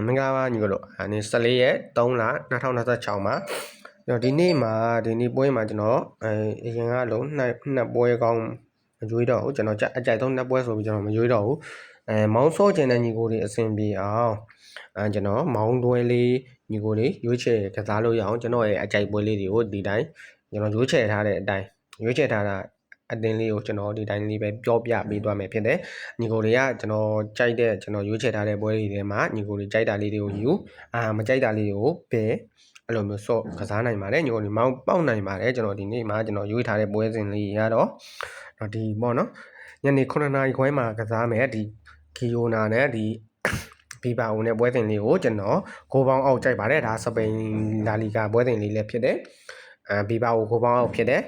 မင်္ဂလာပါညီကိုတို့အနေ14ရက်3လ2026မှာဒီနေ့ပွဲမှာကျွန်တော်အရင်ကလုံးနှစ်ပွဲကောင်းမရွေးတော့ဘူးကျွန်တော်အကြိုက်ဆုံးနှစ်ပွဲဆိုပြီးကျွန်တော်မရွေးတော့ဘူးမောင်းစောကျင်တဲ့ညီကိုတွေအဆင်ပြေအောင်ကျွန်တော်မောင်းတွဲလေးညီကိုတွေရွေးချယ်ကစားလို့ရအောင်ကျွန်တော်ရဲ့အကြိုက်ပွဲလေးတွေကိုဒီတိုင်းကျွန်တော်ရွေးချယ်ထားတဲ့အတိုင်းရွေးချယ်ထားတာအတင်းလေးကိုကျွန်တော်ဒီတိုင်းလေးပဲပြောပြပေးသွားမယ်ဖြစ်တယ်ညီကိုတွေကကျွန်တော်ကြိုက်တဲ့ကျွန်တော်ရွေးချယ်ထားတဲ့ပွဲတွေထဲမှာညီကိုတွေကြိုက်တာလေးတွေကိုယူမကြိုက်တာလေးတွေကိုပယ်အဲ့လိုမျိုးစော့ကစားနိုင်ပါတယ်ညီကိုတွေမောင်းပေါက်နိုင်ပါတယ်ကျွန်တော်ဒီနေ့မှာကျွန်တော်ရွေးထားတဲ့ပွဲစဉ်လေးရတော့ဒီပေါ့နော်ညနေ9:00နာရီခွဲမှာကစားမယ်ဒီကီယိုနာနဲ့ဒီဘီဘာအိုနဲ့ပွဲစဉ်လေးကိုကျွန်တော်ဂိုးပေါင်းအောက်ကြိုက်ပါတယ်ဒါစပိန်လာလီဂါပွဲစဉ်လေးလည်းဖြစ်တယ်ဘီဘာအိုဂိုးပေါင်းအောက်ဖြစ်တယ်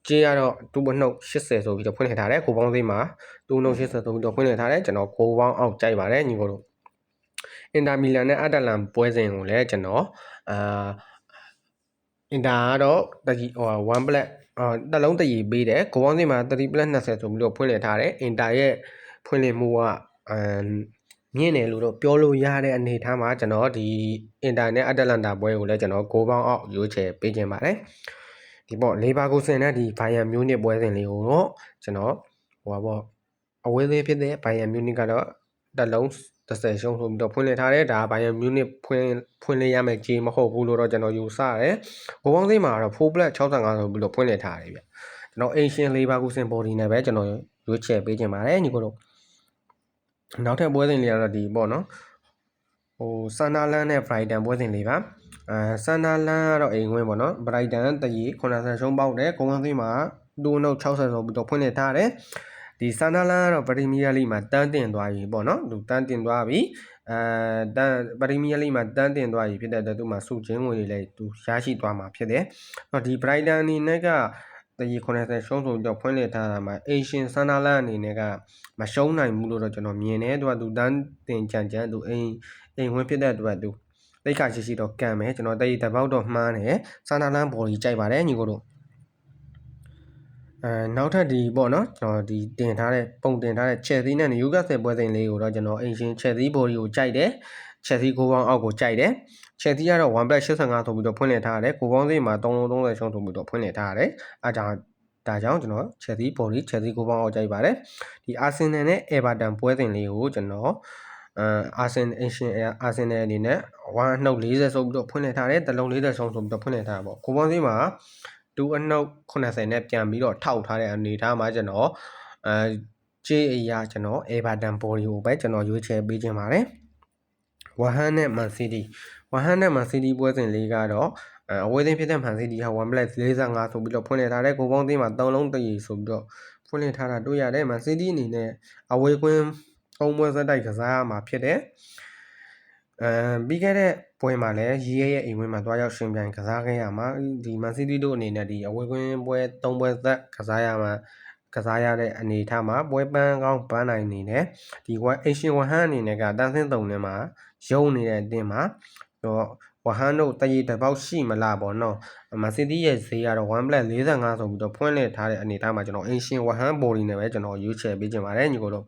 ကြေးကတော့2.80ဆိုပြီးတော့ဖွင့်လှစ်ထားတယ်ကိုပေါင်းသေးမှာ2.80ဆိုပြီးတော့ဖွင့်လှစ်ထားတယ်ကျွန်တော်ကိုပေါင်းအောက်ကြိုက်ပါတယ်ညီကိုတို့အင်တာမီလန်နဲ့အတလန်ပွဲစဉ်ကိုလည်းကျွန်တော်အင်တာကတော့တကြီး1 black တစ်လုံးတရီပေးတယ်ကိုပေါင်းသေးမှာ3+20ဆိုပြီးတော့ဖွင့်လှစ်ထားတယ်အင်တာရဲ့ဖွင့်လှစ်မှုကမြင့်တယ်လို့တော့ပြောလို့ရတဲ့အနေအထားမှာကျွန်တော်ဒီအင်တာနဲ့အတလန်တာပွဲကိုလည်းကျွန်တော်ကိုပေါင်းအောက်ရွေးချယ်ပေးခြင်းပါတယ်ဒီပေါ့လေဘာကိုစင်နဲ့ဒီဘိုင်ယန်မြူနစ်ပွဲစဉ်လေးကိုတော့ကျွန်တော်အဝေးလေးဖြစ်တဲ့ဘိုင်ယန်မြူနစ်ကတော့တစ်လုံး30ရှုံးဆိုပြီးတော့ဖွင့်လှစ်ထားတယ်ဒါဘိုင်ယန်မြူနစ်ဖွင့်လှစ်ရမယ်ကြေးမဟုတ်ဘူးလို့တော့ကျွန်တော်ယူဆရတယ်ဘိုးပေါင်းသေးမှာတော့4+65ဆိုပြီးတော့ဖွင့်လှစ်ထားတယ်ဗျကျွန်တော်အင်ရှင်လေဘာကိုစင်ဘော်ဒီနဲ့ပဲကျွန်တော်ရွေးချယ်ပေးခြင်းပါတယ်ညီကိုတို့နောက်ထပ်ပွဲစဉ်လေးကတော့ဒီပေါ့နော်ဆန်နာလန်နဲ့ဘရိုက်တန်ပွဲစဉ်လေးပါဆန်နာလန်ကတော့အိမ်ဝင်ပေါ့နော်ဘရိုက်တန်တရီ90ရှုံးပေါက်တယ်ကိုဝန်သေးမှာ2.60ဆိုပြီးတော့ဖွင့်လှစ်ထားတယ်ဒီဆန်နာလန်ကတော့ပရီမီးယားလိမှာတန်းတင်သွားပြီပေါ့နော်သူတန်းတင်သွားပြီပရီမီးယားလိမှာတန်းတင်သွားပြီဖြစ်တဲ့အတွက်သူမှာစုချင်းငွေတွေလည်းသူရရှိသွားမှာဖြစ်တယ်ဒီဘရိုက်တန်အနေနဲ့ကတရီ90ရှုံးဆိုပြီးတော့ဖွင့်လှစ်ထားတာမှာအေရှင်ဆန်နာလန်အနေနဲ့ကမရှုံးနိုင်ဘူးလို့တော့ကျွန်တော်မြင်တယ်သူကသူတန်းတင်ကြံသူအိမ်ဝင်ဖြစ်တဲ့အတွက်သူတိတ်ခါရှိတော့ကံမယ်ကျွန်တော်တရီတပေါက်တော့မှားတယ်ဆန်နာလန်ဘော်ကြီးကြိုက်ပါတယ်ညီကိုတို့နောက်ထပ်ဒီပေါ့နော်ကျွန်တော်ဒီတင်ထားတဲ့ပုံတင်ထားတဲ့ချက်သီးနဲ့နယူကာဆယ်ပွဲစဉ်လေးကိုတော့ကျွန်တော်အင်ရှင်ချက်သီးဘော်ဒီကိုကြိုက်တယ်ချက်သီးကိုပေါင်းအောက်ကိုကြိုက်တယ်ချက်သီးကတော့1+85ဆိုပြီးတော့ဖွင့်လှစ်ထားတယ်ကိုပေါင်းသေးမှာ3.30ရှုံးဆိုပြီးတော့ဖွင့်လှစ်ထားတယ်ဒါကြောင့်ကျွန်တော်ချက်သီးဘော်ဒီချက်သီးကိုပေါင်းအောက်ကြိုက်ပါတယ်ဒီအာဆင်နယ်နဲ့အေဗာတန်ပွဲစဉ်လေးကိုကျွန်တော်အာဆင်နယ်အနေနဲ့1/40ဆိုပြီးတော့ဖွင့်လှစ်ထားတယ်တစ်လုံး40ရှုံးဆိုပြီးတော့ဖွင့်လှစ်ထားတာပေါ့ကိုပေါင်းသေးမှာ2/80နဲ့ပြန်ပြီးတော့ထောက်ထားတဲ့အနေအထားမှာကျွန်တော်ကြေးအရာကျွန်တော်အေဗာတန်ဘော်ဒီကိုပဲကျွန်တော်ရွေးချယ်ပေးခြင်းပါတယ်ဝဟန်နဲ့မန်စီးတီပွဲစဉ်လေးကတော့အဝေးသိမ်းဖြစ်တဲ့မန်စီးတီဟာ1+45ဆိုပြီးတော့ဖွင့်လှစ်ထားတဲ့ကိုပေါင်းသိမ်းမှာ3လုံးတရီဆိုပြီးတော့ဖွင့်လှစ်ထားတာတွေ့ရတယ်မန်စီးတီအနေနဲ့အဝေးကွင်း3ပွဲစတိုက်ကစားရမှာဖြစ်တယ်ပြီးခဲ့တဲ့ပွဲမှာလည်းရေးရဲ့အိမ်ဝင်းမှာတွားရောက်ရှင်ပြိုင်ကစားခဲ့ရမှာဒီမန်စီးတီတို့အနေနဲ့ဒီအဝေးကွင်းပွဲ3ပွဲသက်ကစားရတဲ့အနေအထားမှာပွဲပန်းကောင်းပန်းနိုင်နေတယ်ဒီအေရှင်ဝဟန်အနေနဲ့ကတန်းစင်း3နဲ့မှာရုံနေတဲ့အတင်းမှာတော့ဝဟန်တို့တရီတစ်ပေါက်ရှိမလားပေါ့နော်မန်စီးတီရဲ့ဈေးကတော့1+45ဆိုပြီးတော့ဖွင့်လှစ်ထားတဲ့အနေအထားမှာကျွန်တော်အင်ရှင်ဝဟန်ဘော်ဒီနဲ့ပဲကျွန်တော်ရွေးချယ်ပေးခြင်းပါတယ်ညီကိုတို့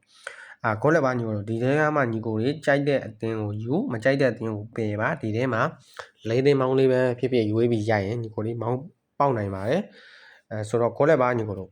ကိုလည်းပါညီကိုတို့ဒီထဲကမှညီကိုတွေကြိုက်တဲ့အသင်းကိုယူမကြိုက်တဲ့အသင်းကိုပယ်ပါဒီထဲမှာလေးသိန်းမောင်းလေးပဲဖြစ်ဖြစ်ရွေးပြီးရိုက်ရင်ညီကိုလေးမောင်းပေါက်နိုင်ပါတယ်ဆိုတော့ကိုလည်းပါညီကိုတို့